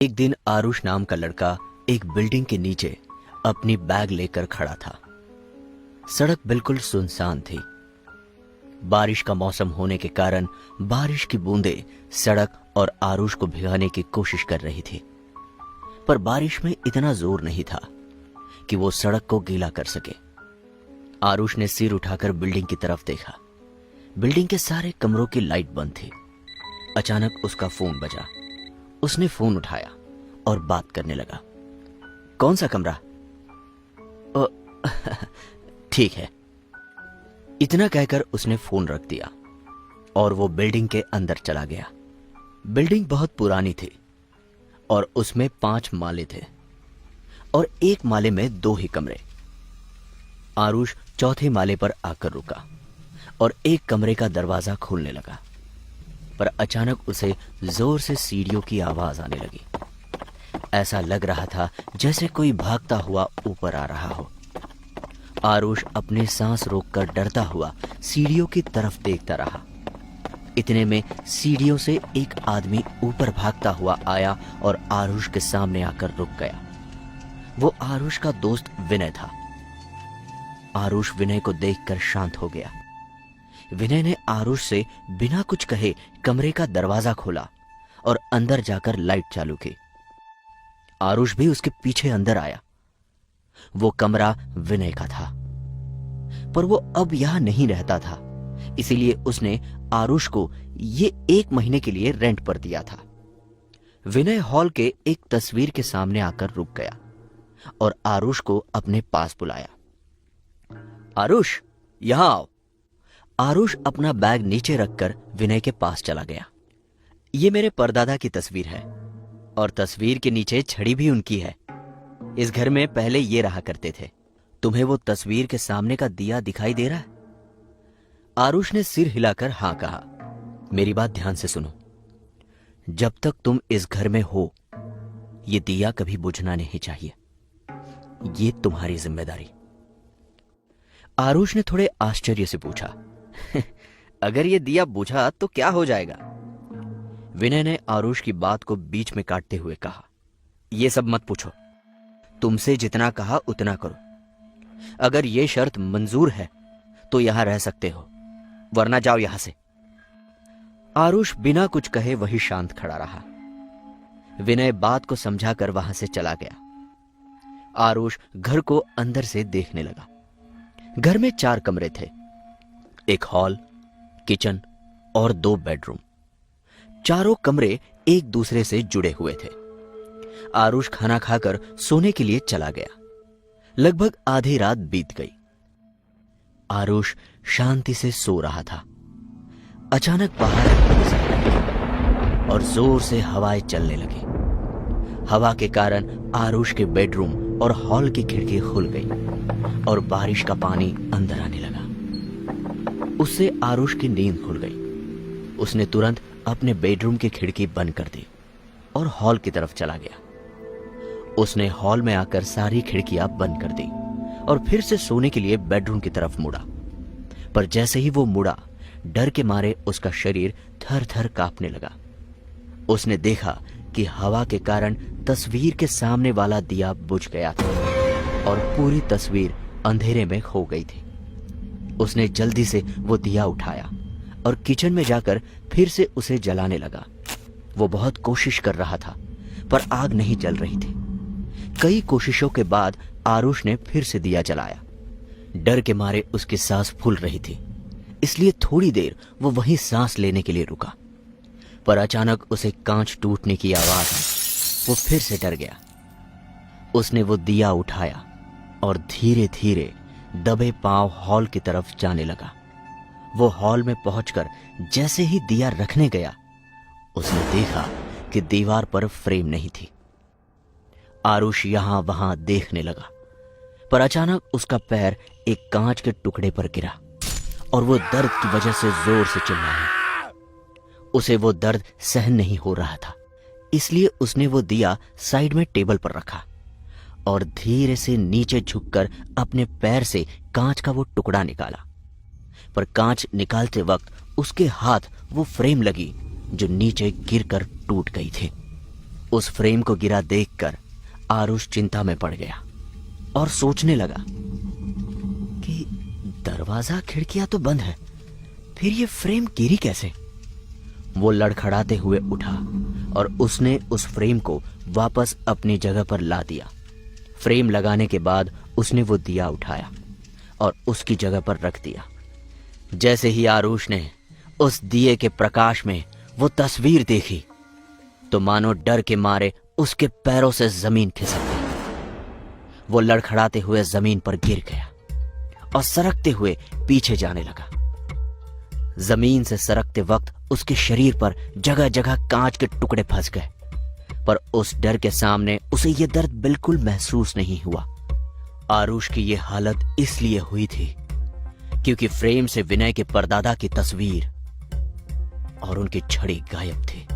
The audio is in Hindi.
एक दिन आरुष नाम का लड़का एक बिल्डिंग के नीचे अपनी बैग लेकर खड़ा था। सड़क बिल्कुल सुनसान थी। बारिश का मौसम होने के कारण बारिश की बूंदें सड़क और आरुष को भिगाने की कोशिश कर रही थी, पर बारिश में इतना जोर नहीं था कि वो सड़क को गीला कर सके। आरुष ने सिर उठाकर बिल्डिंग की तरफ देखा। बिल्डिंग के सारे कमरों की लाइट बंद थी। अचानक उसका फोन बजा। उसने फोन उठाया और बात करने लगा। कौन सा कमरा? ठीक है। इतना कहकर उसने फोन रख दिया और वो बिल्डिंग के अंदर चला गया। बिल्डिंग बहुत पुरानी थी और उसमें 5 माले थे और एक माले में 2 ही कमरे। आरुष चौथे माले पर आकर रुका और एक कमरे का दरवाजा खोलने लगा, पर अचानक उसे जोर से सीढ़ियों की आवाज आने लगी। ऐसा लग रहा था जैसे कोई भागता हुआ ऊपर आ रहा हो। आरुष अपने सांस रोककर डरता हुआ सीढ़ियों की तरफ देखता रहा। इतने में सीढ़ियों से एक आदमी ऊपर भागता हुआ आया और आरुष के सामने आकर रुक गया। वो आरुष का दोस्त विनय था। आरुष विनय को देखकर शांत हो गया। विनय ने आरुष से बिना कुछ कहे कमरे का दरवाजा खोला और अंदर जाकर लाइट चालू की। आरुष भी उसके पीछे अंदर आया। वो कमरा विनय का था, पर वो अब यहां नहीं रहता था, इसीलिए उसने आरुष को ये 1 महीने के लिए रेंट पर दिया था। विनय हॉल के एक तस्वीर के सामने आकर रुक गया और आरुष को अपने पास बुलाया। आरुष, यहां आओ। आरुष अपना बैग नीचे रखकर विनय के पास चला गया। ये मेरे परदादा की तस्वीर है और तस्वीर के नीचे छड़ी भी उनकी है। इस घर में पहले ये रहा करते थे। तुम्हें वो तस्वीर के सामने का दिया दिखाई दे रहा है? आरुष ने सिर हिलाकर हां कहा। मेरी बात ध्यान से सुनो। जब तक तुम इस घर में हो, ये दिया कभी बुझना नहीं चाहिए। ये तुम्हारी जिम्मेदारी। आरुष ने थोड़े आश्चर्य से पूछा, अगर ये दिया बुझा तो क्या हो जाएगा? विनय ने आरुष की बात को बीच में काटते हुए कहा, यह सब मत पूछो। तुमसे जितना कहा उतना करो। अगर यह शर्त मंजूर है तो यहां रह सकते हो, वरना जाओ यहां से। आरुष बिना कुछ कहे वही शांत खड़ा रहा। विनय बात को समझाकर वहां से चला गया। आरुष घर को अंदर से देखने लगा। घर में 4 कमरे थे, एक हॉल, किचन और 2 बेडरूम। चारों कमरे एक दूसरे से जुड़े हुए थे। आरुष खाना खाकर सोने के लिए चला गया। लगभग आधी रात बीत गई। आरुष शांति से सो रहा था। अचानक बाहर और जोर से हवाएं चलने लगी। हवा के कारण आरुष के बेडरूम और हॉल की खिड़की खुल गई और बारिश का पानी अंदर आने लगा। उससे आरुष की नींद खुल गई। उसने तुरंत अपने बेडरूम की खिड़की बंद कर दी और हॉल की तरफ चला गया। उसने हॉल में आकर सारी खिड़कियां बंद कर दी और फिर से सोने के लिए बेडरूम की तरफ मुड़ा। पर जैसे ही वो मुड़ा, डर के मारे उसका शरीर थर थर कांपने लगा। उसने देखा कि हवा के कारण तस्वीर के सामने वाला दिया बुझ गया था और पूरी तस्वीर अंधेरे में खो गई थी। उसने जल्दी से वो दिया उठाया और किचन में जाकर फिर से उसे जलाने लगा। वो बहुत कोशिश कर रहा था, पर आग नहीं जल रही थी। कई कोशिशों के बाद आरुष ने फिर से दिया जलाया। डर के मारे उसकी सांस फूल रही थी, इसलिए थोड़ी देर वो वहीं सांस लेने के लिए रुका। पर अचानक उसे कांच टूटने की आवाज आई। वो फिर से डर गया। उसने वो दिया उठाया और धीरे धीरे दबे पांव हॉल की तरफ जाने लगा। वो हॉल में पहुंचकर जैसे ही दिया रखने गया, उसने देखा कि दीवार पर फ्रेम नहीं थी। आरुष यहां वहां देखने लगा, पर अचानक उसका पैर एक कांच के टुकड़े पर गिरा और वो दर्द की वजह से जोर से चिल्लाया। उसे वो दर्द सहन नहीं हो रहा था, इसलिए उसने वो दिया साइड में टेबल पर रखा और धीरे से नीचे झुककर अपने पैर से कांच का वो टुकड़ा निकाला। पर कांच निकालते वक्त उसके हाथ वो फ्रेम लगी जो नीचे गिरकर टूट गई थी। उस फ्रेम को गिरा देखकर आरुष चिंता में पड़ गया और सोचने लगा कि दरवाजा खिड़कियां तो बंद है, फिर ये फ्रेम गिरी कैसे। वो लड़खड़ाते हुए उठा और उसने उस फ्रेम को वापस अपनी जगह पर ला दिया। फ्रेम लगाने के बाद उसने वो दिया उठाया और उसकी जगह पर रख दिया। जैसे ही आरुष ने उस दिए के प्रकाश में वो तस्वीर देखी तो मानो डर के मारे उसके पैरों से जमीन खिसक गई। वो लड़खड़ाते हुए जमीन पर गिर गया और सरकते हुए पीछे जाने लगा। जमीन से सरकते वक्त उसके शरीर पर जगह जगह कांच के टुकड़े फंस गए, पर उस डर के सामने उसे यह दर्द बिल्कुल महसूस नहीं हुआ। आरुष की यह हालत इसलिए हुई थी क्योंकि फ्रेम से विनय के परदादा की तस्वीर और उनकी छड़ी गायब थी।